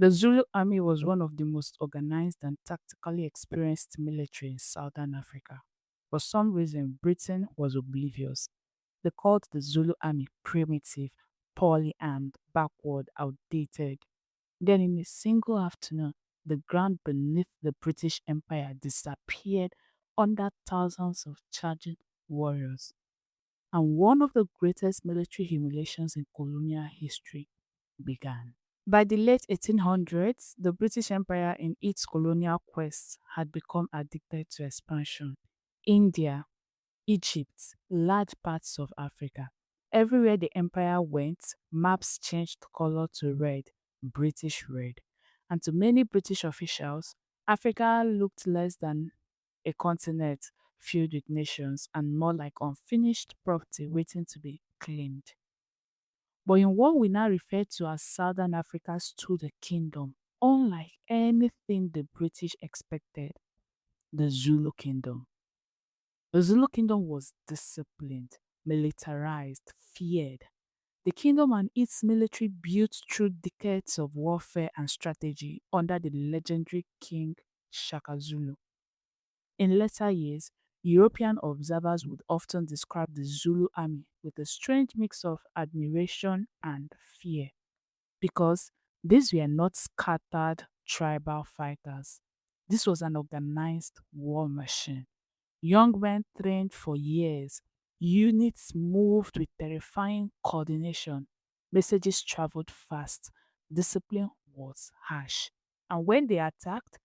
The Zulu army was one of the most organized and tactically experienced military in southern Africa. For some reason, Britain was oblivious. They called the Zulu army primitive, poorly armed, backward, outdated. Then, in a single afternoon, the ground beneath the British Empire disappeared under thousands of charging warriors. And one of the greatest military humiliations in colonial history began. By the late 1800s, the British Empire, in its colonial quests, had become addicted to expansion. India, Egypt, large parts of Africa. Everywhere the empire went, maps changed color to red, British red. And to many British officials, Africa looked less than a continent filled with nations and more like unfinished property waiting to be claimed. But in what we now refer to as Southern Africa stood a kingdom, unlike anything the British expected, the Zulu kingdom. The Zulu kingdom was disciplined, militarized, feared. The kingdom and its military built through decades of warfare and strategy under the legendary King Shaka Zulu. In later years, European observers would often describe the Zulu army with a strange mix of admiration and fear because these were not scattered tribal fighters. This was an organized war machine. Young men trained for years. Units moved with terrifying coordination. Messages traveled fast. Discipline was harsh. And when they attacked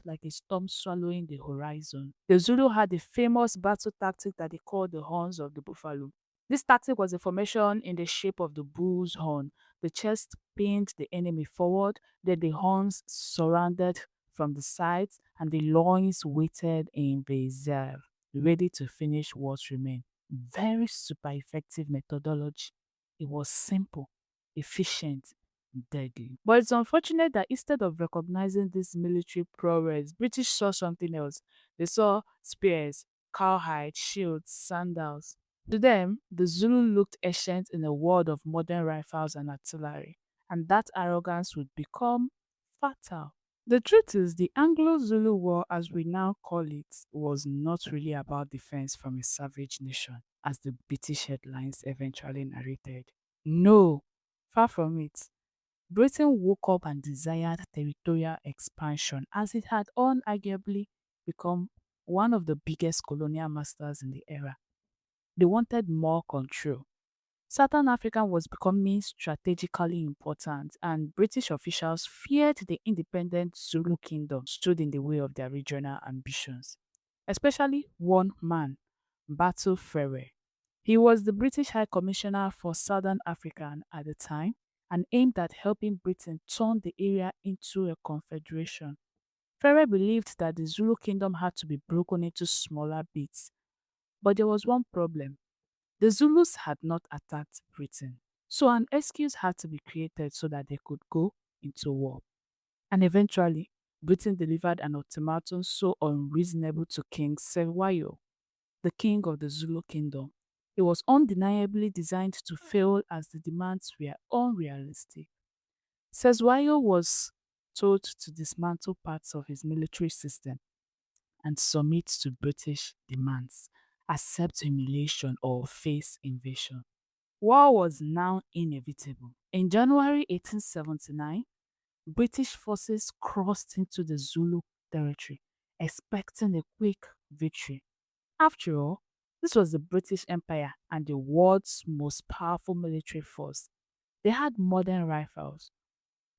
like a storm swallowing the horizon. The Zulu had a famous battle tactic that they called the horns of the buffalo. This tactic was a formation in the shape of the bull's horn. The chest pinned the enemy forward, then the horns surrounded from the sides, and the loins waited in reserve, ready to finish what remained. Very super effective methodology. It was simple, efficient, deadly. But it's unfortunate that instead of recognizing this military prowess, British saw something else. They saw spears, cowhide, shields, sandals. To them, the Zulu looked ancient in a world of modern rifles and artillery, and that arrogance would become fatal. The truth is, the Anglo-Zulu War, as we now call it, was not really about defense from a savage nation, as the British headlines eventually narrated. No, far from it. Britain woke up and desired territorial expansion, as it had unarguably become one of the biggest colonial masters in the era. They wanted more control. Southern Africa was becoming strategically important, and British officials feared the independent Zulu kingdom stood in the way of their regional ambitions, especially one man, Batu Ferre. He was the British High Commissioner for Southern Africa at the time and aimed at helping Britain turn the area into a confederation. Ferre believed that the Zulu kingdom had to be broken into smaller bits, but there was one problem. The Zulus had not attacked Britain, so an excuse had to be created so that they could go into war. And eventually, Britain delivered an ultimatum so unreasonable to King Serwayo, the king of the Zulu kingdom. It was undeniably designed to fail as the demands were unrealistic. Serwayo was told to dismantle parts of his military system and submit to British demands, accept humiliation or face invasion. War was now inevitable. In January 1879, British forces crossed into the Zulu territory, expecting a quick victory. After all, this was the British Empire and the world's most powerful military force. They had modern rifles,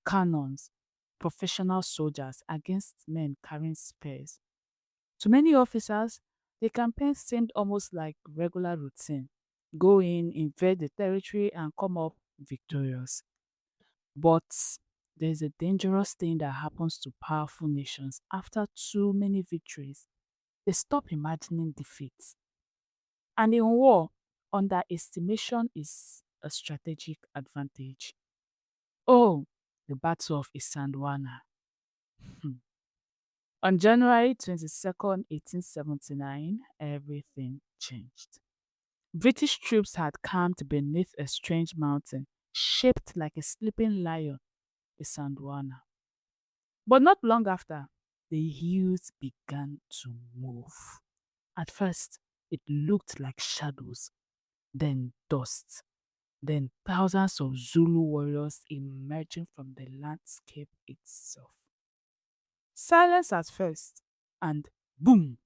cannons, professional soldiers against men carrying spears. To many officers, the campaign seemed almost like regular routine. Go in, invade the territory, and come up victorious. But there's a dangerous thing that happens to powerful nations after too many victories. They stop imagining defeat. And in war, underestimation is a strategic advantage. Oh, the Battle of Isandwana. On January 22nd, 1879, everything changed. British troops had camped beneath a strange mountain, shaped like a sleeping lion. Isandwana. But not long after, the hills began to move. At first, it looked like shadows, then dust, then thousands of Zulu warriors emerging from the landscape itself. Silence at first, and boom,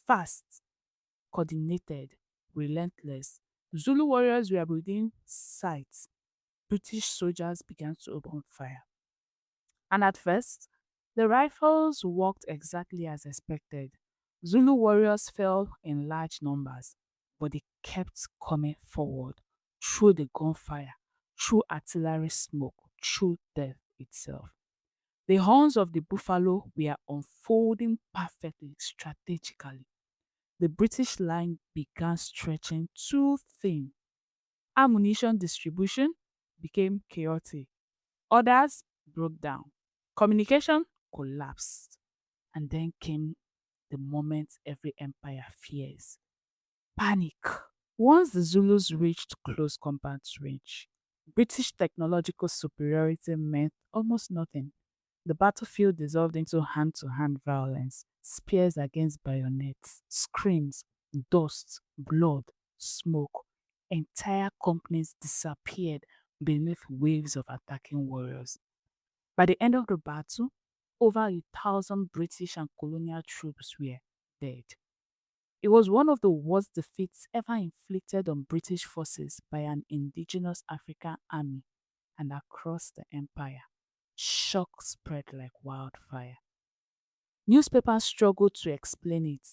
fast, coordinated, relentless. Zulu warriors were within sight. British soldiers began to open fire. And at first, the rifles worked exactly as expected. Zulu warriors fell in large numbers, but they kept coming forward through the gunfire, through artillery smoke, through death itself. The horns of the buffalo were unfolding perfectly, strategically. The British line began stretching too thin. Ammunition distribution became chaotic. Orders broke down. Communication collapsed. And then came the moment every empire fears: panic. Once the Zulus reached close combat range, British technological superiority meant almost nothing. The battlefield dissolved into hand to hand violence, spears against bayonets, screams, dust, blood, smoke. Entire companies disappeared beneath waves of attacking warriors. By the end of the battle, over 1,000 British and colonial troops were dead. It was one of the worst defeats ever inflicted on British forces by an indigenous African army, and across the empire, shock spread like wildfire. Newspapers struggled to explain it.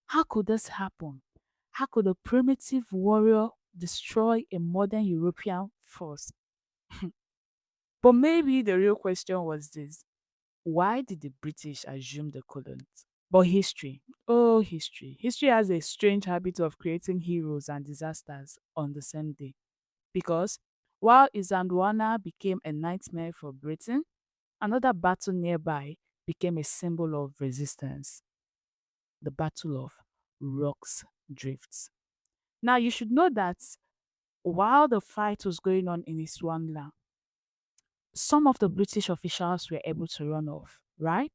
How could this happen? How could a primitive warrior destroy a modern European force? But maybe the real question was this: why did the British assume they couldn't? But history, oh history. History has a strange habit of creating heroes and disasters on the same day. Because while Isandwana became a nightmare for Britain, another battle nearby became a symbol of resistance: the Battle of Rocks Drifts. Now, you should know that while the fight was going on in Iswandla, some of the British officials were able to run off, right?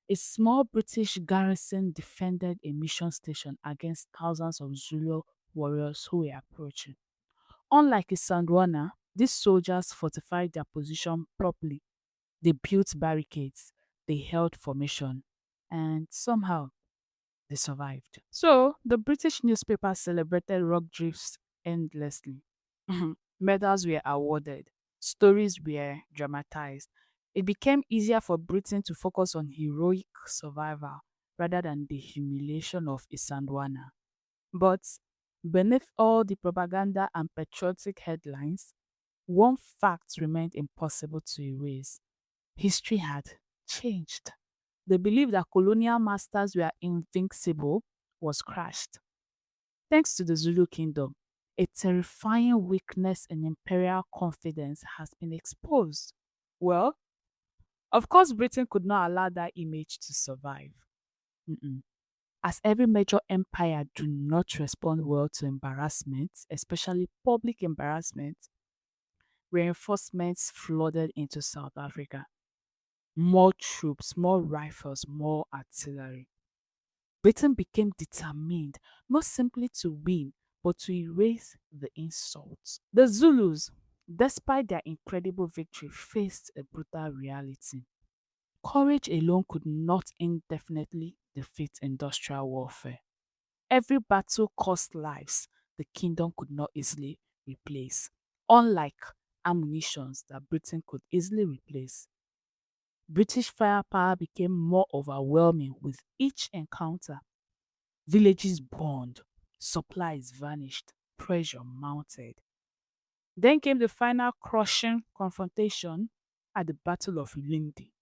A small British garrison defended a mission station against thousands of Zulu warriors who were approaching. Unlike Isandwana, these soldiers fortified their position properly. They built barricades, they held formation, and somehow they survived. So the British newspapers celebrated rock drifts endlessly. Medals were awarded, stories were dramatized. It became easier for Britain to focus on heroic survival rather than the humiliation of Isandwana. But beneath all the propaganda and patriotic headlines, one fact remained impossible to erase: history had changed. The belief that colonial masters were invincible was crushed. Thanks to the Zulu kingdom, a terrifying weakness in imperial confidence has been exposed. Well, of course, Britain could not allow that image to survive. Mm-mm. As every major empire do not respond well to embarrassment, especially public embarrassment, reinforcements flooded into South Africa. More troops, more rifles, more artillery. Britain became determined not simply to win, but to erase the insults. The Zulus, despite their incredible victory, faced a brutal reality. Courage alone could not indefinitely defeat industrial warfare. Every battle cost lives the kingdom could not easily replace, unlike ammunitions that Britain could easily replace. British firepower became more overwhelming with each encounter. Villages burned, supplies vanished, pressure mounted. Then came the final crushing confrontation at the Battle of Lindi.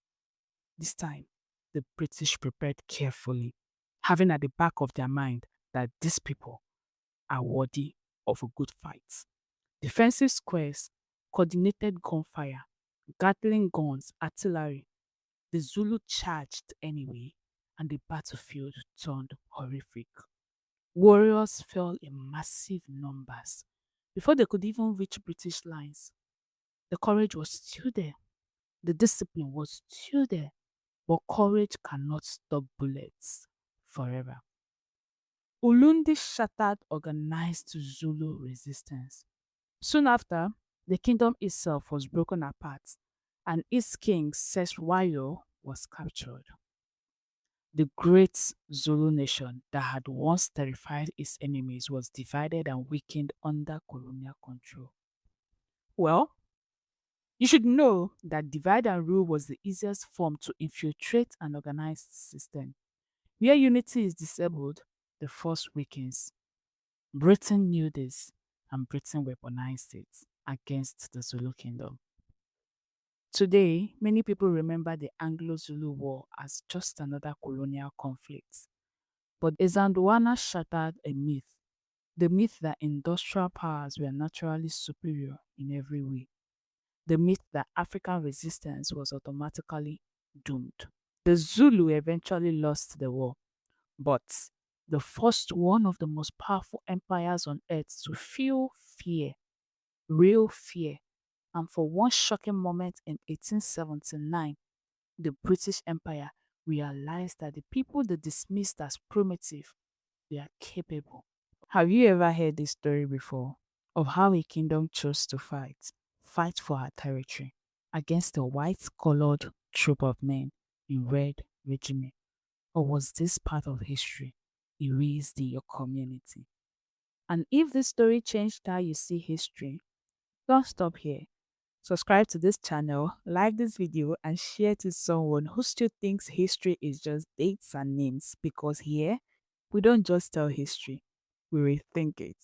This time, the British prepared carefully, having at the back of their mind that these people are worthy of a good fight. Defensive squares, coordinated gunfire, Gatling guns, artillery. The Zulu charged anyway, and the battlefield turned horrific. Warriors fell in massive numbers before they could even reach British lines. The courage was still there, The discipline was still there, but courage cannot stop bullets forever. Ulundi shattered organized Zulu resistance. Soon after, the kingdom itself was broken apart, and its king, Seswayo, was captured. The great Zulu nation that had once terrified its enemies was divided and weakened under colonial control. Well, you should know that divide and rule was the easiest form to infiltrate an organized system. Where unity is disabled, the force weakens. Britain knew this, and Britain weaponized it against the Zulu kingdom. Today, many people remember the Anglo-Zulu War as just another colonial conflict. But Ezandwana shattered a myth, the myth that industrial powers were naturally superior in every way, the myth that African resistance was automatically doomed. The Zulu eventually lost the war, but the first one of the most powerful empires on earth to feel fear, real fear, and for one shocking moment in 1879, the British Empire realized that the people they dismissed as primitive, they are capable. Have you ever heard this story before of how a kingdom chose to fight for her territory against a white-collared troop of men in red regiment? Or was this part of history erased in your community? And if this story changed how you see history, don't stop here. Subscribe to this channel, like this video, and share to someone who still thinks history is just dates and names, because here we don't just tell history, we rethink it.